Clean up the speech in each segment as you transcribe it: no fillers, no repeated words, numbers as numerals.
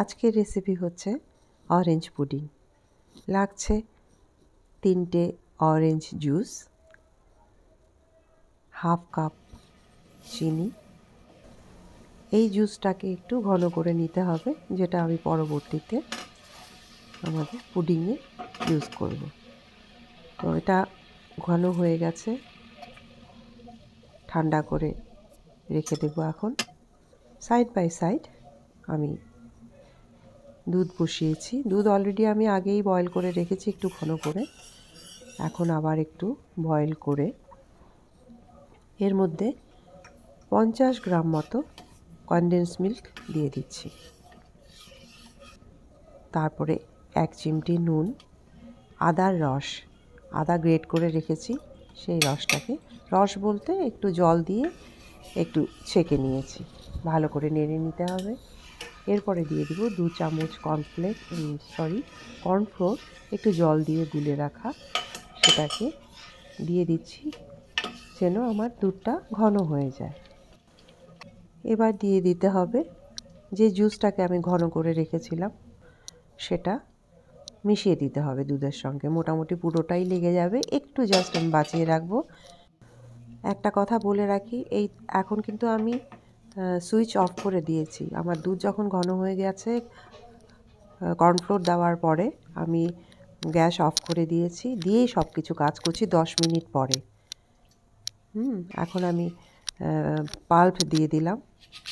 আজকের রেসিপি হচ্ছে orange pudding. লাগছে 3টে অরেঞ্জ জুস, হাফ কাপ চিনি। এই জুসটাকে একটু ঘন করে নিতে হবে, যেটা আমি পরবর্তীতে আমাদের পুডিংয়ে ইউজ করব। তো এটা ঘন হয়ে গেছে, ঠান্ডা করে রেখে দেবো। এখন সাইড বাই সাইড আমি দুধ বসিয়েছি। দুধ অলরেডি আমি আগেই বয়েল করে রেখেছি একটু ঘন করে। এখন আবার একটু বয়েল করে এর মধ্যে 50 গ্রাম মতো কনডেন্স মিল্ক দিয়ে দিচ্ছি। তারপরে 1 চিমটি নুন, আদার রস, আদা গ্রেট করে রেখেছি সেই রসটাকে, রস বলতে একটু জল দিয়ে একটু ছেঁকে নিয়েছি, ভালো করে নেড়ে নিতে হবে। এরপরে দিয়ে দেবো 2 চামচ কর্নফ্লোর, একটু জল দিয়ে গুলে রাখা, সেটাকে দিয়ে দিচ্ছি যেন আমার দুধটা ঘন হয়ে যায়। এবার দিয়ে দিতে হবে যে জুসটাকে আমি ঘন করে রেখেছিলাম, সেটা মিশিয়ে দিতে হবে দুধের সঙ্গে। মোটামুটি পুরোটাই লেগে যাবে, একটু জাস্ট আমি বাঁচিয়ে রাখবো। একটা কথা বলে রাখি, এখন কিন্তু আমি সুইচ অফ করে দিয়েছি। আমার দুধ যখন ঘন হয়ে গেছে কর্নফ্লোর দেওয়ার পরে আমি গ্যাস অফ করে দিয়েছি, দিয়েই সব কিছু কাজ করছি 10 মিনিট পরে। এখন আমি পাল্প দিয়ে দিলাম,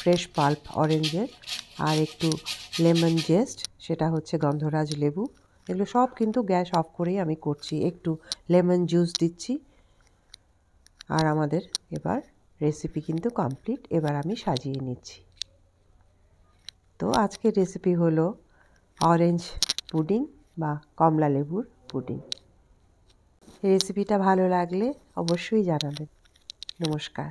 ফ্রেশ পাল্প অরেঞ্জের, আর একটু লেমন জেস্ট, সেটা হচ্ছে গন্ধরাজ লেবু। এগুলো সব কিন্তু গ্যাস অফ করেই আমি করছি। একটু লেমন জুস দিচ্ছি। আর আমাদের এবার রেসিপি কিন্তু কমপ্লিট। এবার আমি সাজিয়ে নিচ্ছি। তো আজকের রেসিপি হলো অরেঞ্জ পুডিং বা কমলা লেবুর পুডিং। রেসিপিটা ভালো লাগলে অবশ্যই জানাবেন। নমস্কার।